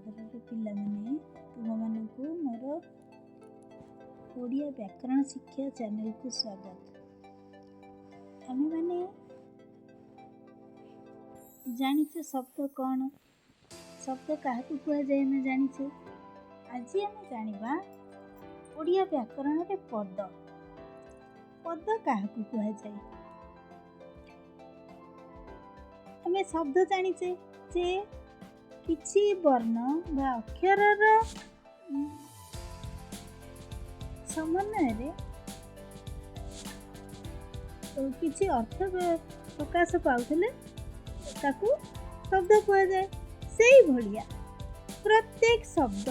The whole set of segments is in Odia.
ଆଦରର ପିଲାମାନେ, ତୁମମାନଙ୍କୁ ମୋର ଓଡ଼ିଆ ବ୍ୟାକରଣ ଶିକ୍ଷା ଚ୍ୟାନେଲକୁ ସ୍ୱାଗତ। ଆମେମାନେ ଜାଣିଛେ ଶବ୍ଦ କ'ଣ, ଶବ୍ଦ କାହାକୁ କୁହାଯାଏ ଆମେ ଜାଣିଛେ। ଆଜି ଆମେ ଜାଣିବା ଓଡ଼ିଆ ବ୍ୟାକରଣରେ ପଦ। ପଦ କାହାକୁ କୁହାଯାଏ? ଆମେ ଶବ୍ଦ ଜାଣିଛେ ଯେ କିଛି ବର୍ଣ୍ଣ ବା ଅକ୍ଷରର ସମନ୍ୱୟରେ କିଛି ଅର୍ଥ ପ୍ରକାଶ ପାଉଥିଲେ ତାକୁ ଶବ୍ଦ କୁହାଯାଏ। ସେଇଭଳିଆ ପ୍ରତ୍ୟେକ ଶବ୍ଦ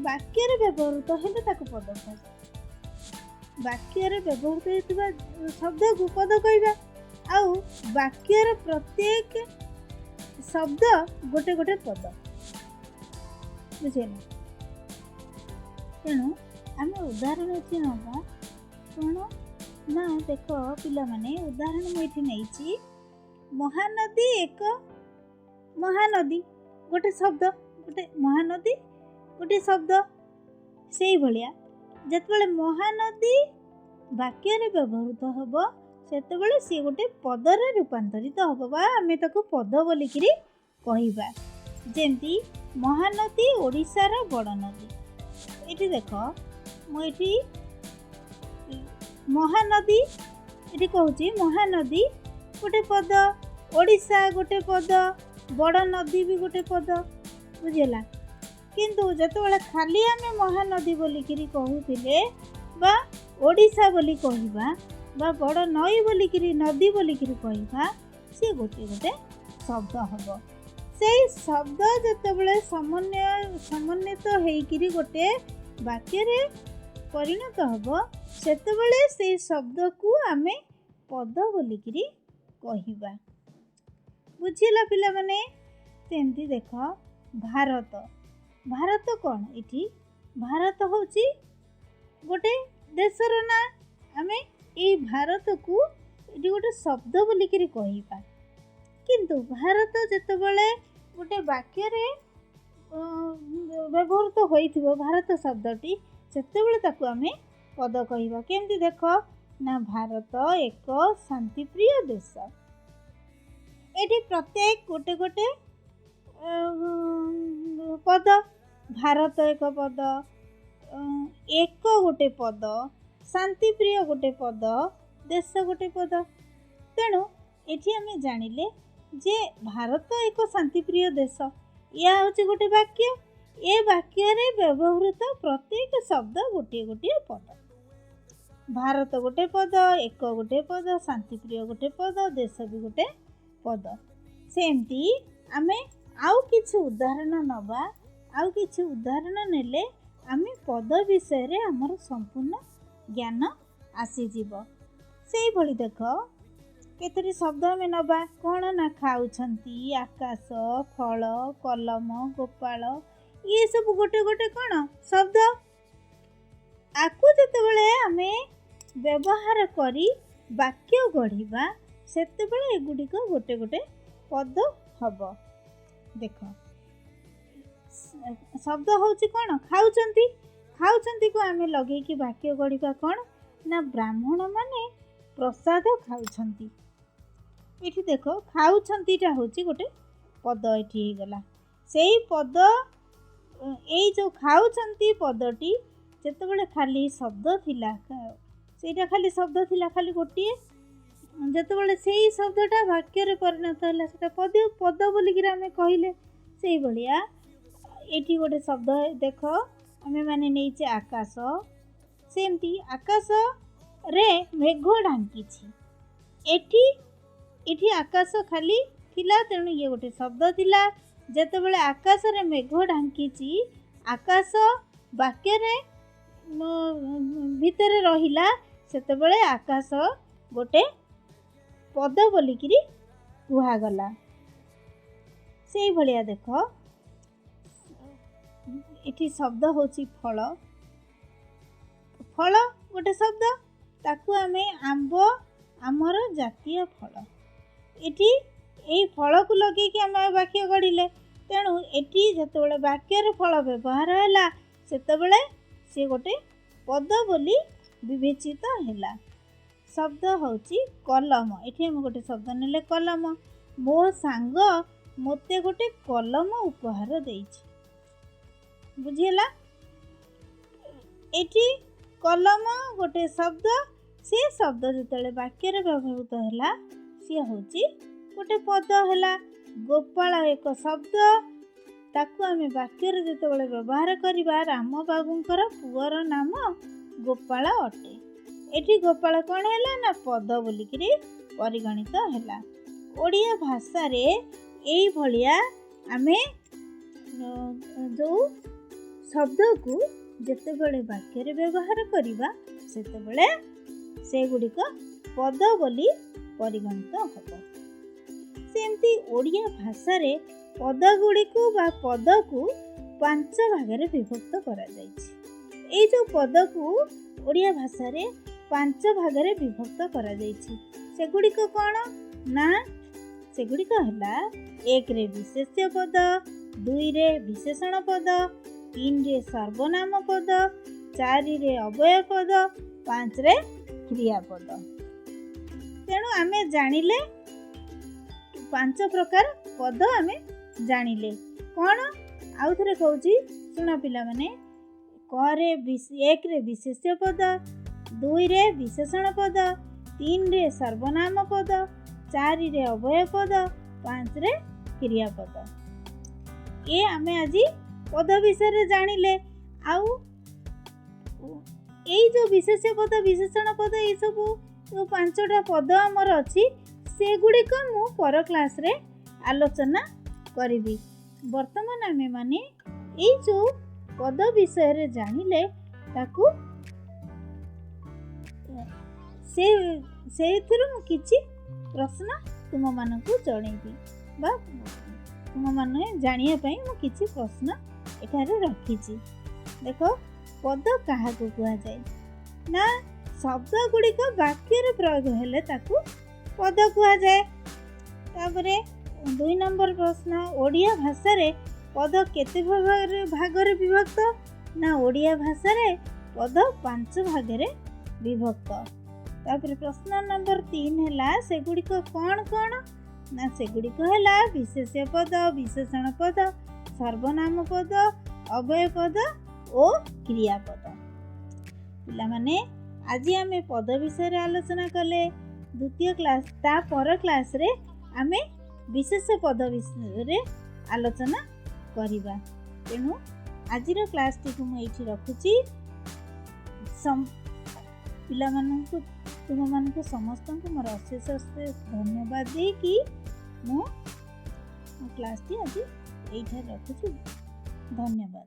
ବାକ୍ୟରେ ବ୍ୟବହୃତ ହେଲେ ତାକୁ ପଦ କୁହାଯାଏ। ବାକ୍ୟରେ ବ୍ୟବହୃତ ହେଉଥିବା ଶବ୍ଦକୁ ପଦ କହିବା। ଆଉ ବାକ୍ୟର ପ୍ରତ୍ୟେକ ଶବ୍ଦ ଗୋଟେ ଗୋଟେ ପଦ, ବୁଝିଲା। ତେଣୁ ଆମେ ଉଦାହରଣ ଏଠି ନେବା କ'ଣ ନା, ଦେଖ ପିଲାମାନେ, ଉଦାହରଣ ମୁଁ ଏଠି ନେଇଛି ମହାନଦୀ ଏକ ମହାନଦୀ ଗୋଟେ ଶବ୍ଦ, ଗୋଟେ ମହାନଦୀ ଗୋଟେ ଶବ୍ଦ। ସେଇଭଳିଆ ଯେତେବେଳେ ମହାନଦୀ ବାକ୍ୟରେ ବ୍ୟବହୃତ ହେବ ସେତେବେଳେ ସିଏ ଗୋଟେ ପଦରେ ରୂପାନ୍ତରିତ ହେବ ବା ଆମେ ତାକୁ ପଦ ବୋଲିକିରି କହିବା। ଯେମିତି ମହାନଦୀ ଓଡ଼ିଶାର ବଡ଼ ନଦୀ। ଏଠି ଦେଖ, ମୁଁ ଏଠି ମହାନଦୀ ଏଠି କହୁଛି, ମହାନଦୀ ଗୋଟେ ପଦ, ଓଡ଼ିଶା ଗୋଟେ ପଦ, ବଡ଼ ନଦୀ ବି ଗୋଟେ ପଦ, ବୁଝିଲା। କିନ୍ତୁ ଯେତେବେଳେ ଖାଲି ଆମେ ମହାନଦୀ ବୋଲିକିରି କହୁଥିଲେ ବା ଓଡ଼ିଶା ବୋଲି କହିବା ବା ବଡ଼ ନଈ ବୋଲିକିରି ନଦୀ ବୋଲିକିରି କହିବା, ସେ ଗୋଟେ ଗୋଟେ ଶବ୍ଦ ହେବ। ସେଇ ଶବ୍ଦ ଯେତେବେଳେ ସମନ୍ୱିତ ହେଇକିରି ଗୋଟେ ବାକ୍ୟରେ ପରିଣତ ହେବ ସେତେବେଳେ ସେଇ ଶବ୍ଦକୁ ଆମେ ପଦ ବୋଲିକିରି କହିବା। ବୁଝିଲା ପିଲାମାନେ? ସେମିତି ଦେଖ, ଭାରତ। ଭାରତ କ'ଣ? ଏଠି ଭାରତ ହେଉଛି ଗୋଟେ ଦେଶର ନାଁ। ଆମେ ଏଇ ଭାରତକୁ ଏଠି ଗୋଟେ ଶବ୍ଦ ବୋଲିକିରି କହିବା। କିନ୍ତୁ ଭାରତ ଯେତେବେଳେ ଗୋଟେ ବାକ୍ୟରେ ବ୍ୟବହୃତ ହୋଇଥିବ ଭାରତ ଶବ୍ଦଟି, ସେତେବେଳେ ତାକୁ ଆମେ ପଦ କହିବା। କେମିତି ଦେଖ ନା, ଭାରତ ଏକ ଶାନ୍ତିପ୍ରିୟ ଦେଶ। ଏଠି ପ୍ରତ୍ୟେକ ଗୋଟେ ଗୋଟେ ପଦ। ଭାରତ ଏକ ପଦ, ଏକ ଗୋଟେ ପଦ, ଶାନ୍ତିପ୍ରିୟ ଗୋଟେ ପଦ, ଦେଶ ଗୋଟେ ପଦ। ତେଣୁ ଏଠି ଆମେ ଜାଣିଲେ ଯେ ଭାରତ ଏକ ଶାନ୍ତିପ୍ରିୟ ଦେଶ। ଏହା ହେଉଛି ଗୋଟେ ବାକ୍ୟ। ଏ ବାକ୍ୟରେ ବ୍ୟବହୃତ ପ୍ରତ୍ୟେକ ଶବ୍ଦ ଗୋଟିଏ ଗୋଟିଏ ପଦ। ଭାରତ ଗୋଟେ ପଦ, ଏକ ଗୋଟେ ପଦ, ଶାନ୍ତିପ୍ରିୟ ଗୋଟେ ପଦ, ଦେଶ ବି ଗୋଟେ ପଦ। ସେମିତି ଆମେ ଆଉ କିଛି ଉଦାହରଣ ନେବା। ଆଉ କିଛି ଉଦାହରଣ ନେଲେ ଆମେ ପଦ ବିଷୟରେ ଆମର ସମ୍ପୂର୍ଣ୍ଣ ଜ୍ଞାନ ଆସିଯିବ। ସେଇଭଳି ଦେଖ, କେତୋଟି ଶବ୍ଦ ଆମେ ନେବା। କ'ଣ ନା, ଖାଉଛନ୍ତି, ଆକାଶ, ଫଳ, କଲମ, ଗୋପାଳ, ଇଏ ସବୁ ଗୋଟେ ଗୋଟେ କ'ଣ ଶବ୍ଦ। ଆକୁ ଯେତେବେଳେ ଆମେ ବ୍ୟବହାର କରି ବାକ୍ୟ ଗଢ଼ିବା ସେତେବେଳେ ଏଗୁଡ଼ିକ ଗୋଟେ ଗୋଟେ ପଦ ହେବ। ଦେଖ, ଶବ୍ଦ ହେଉଛି କ'ଣ? ଖାଉଛନ୍ତି। ଖାଉଛନ୍ତିକୁ ଆମେ ଲଗେଇକି ବାକ୍ୟ ଗଢ଼ିବା କ'ଣ ନା, ବ୍ରାହ୍ମଣ ମାନେ ପ୍ରସାଦ ଖାଉଛନ୍ତି। ଏଠି ଦେଖ, ଖାଉଛନ୍ତିଟା ହେଉଛି ଗୋଟେ ପଦ ଏଠି ହେଇଗଲା। ସେଇ ପଦ, ଏଇ ଯେଉଁ ଖାଉଛନ୍ତି ପଦଟି ଯେତେବେଳେ ଖାଲି ଶବ୍ଦ ଥିଲା, ସେଇଟା ଖାଲି ଶବ୍ଦ ଥିଲା, ଖାଲି ଗୋଟିଏ। ଯେତେବେଳେ ସେଇ ଶବ୍ଦଟା ବାକ୍ୟରେ ପରିଣତ ହେଲା ସେଟା ପଦ ବୋଲିକିରି ଆମେ କହିଲେ। ସେଇଭଳିଆ ଏଠି ଗୋଟେ ଶବ୍ଦ ଦେଖ, ଆମେ ମାନେ ନେଇଛେ ଆକାଶ। ସେମିତି ଆକାଶରେ ମେଘ ଢାଙ୍କିଛି। ଏଠି ଆକାଶ ଖାଲି ଥିଲା, ତେଣୁ ଇଏ ଗୋଟେ ଶବ୍ଦ ଥିଲା। ଯେତେବେଳେ ଆକାଶରେ ମେଘ ଢାଙ୍କିଛି, ଆକାଶ ବାକ୍ୟରେ ଭିତରେ ରହିଲା, ସେତେବେଳେ ଆକାଶ ଗୋଟେ ପଦ ବୋଲିକିରି କୁହାଗଲା। ସେଇଭଳିଆ ଦେଖ, ଏଠି ଶବ୍ଦ ହେଉଛି ଫଳ। ଫଳ ଗୋଟେ ଶବ୍ଦ, ତାକୁ ଆମେ ଆମ୍ବ, ଆମର ଜାତୀୟ ଫଳ। ଏଠି ଏଇ ଫଳକୁ ଲଗେଇକି ଆମେ ବାକ୍ୟ ଗଢ଼ିଲେ तेणु एटी जेतेबेले वाक्यर फल व्यवहार हैला सेतेबेले से गोटे पद बोली विवेचित हैला। शब्द होची कलम। एठी हम गोटे शब्द नेले कलम। मो सांग मोते गोटे कलम उपहार देइछि। बुझिला? एठी कलम गोटे शब्द, से शब्द जेतेबेले वाक्य रे व्यवहृत हैला सी होची गोटे पद हैला। गोपाल एक शब्द, ताकू आमे वाक्य रे जेतेबेले व्यवहार करिबा राम बाबूंकर पुअर नाम गोपाल अटे। एठी गोपाल कौन हैला ना पद बोलिकरी परिगणित हैला। ओडिया भाषा रे एई भलिया आमे जो शब्द को जेतेबेले वाक्य रे व्यवहार करिबा सेतेबेले से गुडिक पद बोली परिगणित हबो। सेमती ओडिया भाषा रे पद गुडिक बा पद को 5 भाग रे विभक्त करा जायछि। एई जो पद को ओडिया भाषा रे 5 भाग रे विभक्त करा जायछि से गुडिक कोन ना से गुडिक हला 1 रे विशेष्य पद, 2 रे विशेषण पद, 3 रे सर्वनाम पद, 4 रे अव्यय पद, 5 रे क्रियापद। तेणु आमे जानिले 5 प्रकार पद आमे जानिले। कौन आउ थरे कहूची सुना पिला माने, क रे 1 रे विशेष्य पद, 2 रे विशेषण पद, 3 रे सर्वनाम पद, 4 रे अव्यय पद, 5 रे क्रियापद। ये आमे आजी पद विषय रे जानिले। आउ एई जो विशेष्य पद विशेषण पद ये सब जो 5टा पद आमर अच्छी से गुड़िक मु पर क्लास रे आलोचना करिबी। वर्तमान आमे माने एई जो पद विषय रे जानिले ताकू से मु किछि प्रश्न तुम मानकु जणैबी बा तुम माने जानिया पई मु किछि प्रश्न एठारे रखिछि। देखो पद कहा को कुआ जाए ना शब्द गुड़िक वाक्य रे प्रयोग हेले ताकू पद कुआ जाए। तापरे 2 नंबर प्रश्न, ओडिया भाषा रे पद केते भाग रे विभक्त ना ओडिया भाषा रे पद 5 भाग रे विभक्त। तापरे प्रश्न नंबर 3 हैला से गुड़िक कौन कौन ना से गुड़िक हैला विशेष्य पद, विशेषण पद, सर्वनाम पद, अव्यय पद और क्रियापद। पिला माने आज आमे पद विषय रे आलोचना कले। द्वितीय क्लास ता पर क्लास रे आमे विशेष पद विषय रे आलोचना करिबा। तेणु आजिर क्लास टी को मैं एठी रखुची। पिला मानकु तुम मानकु समस्त को मोर अशेष अशेष धन्यवाद दे कि मु क्लास टी आज एठी रखुची। धन्यवाद।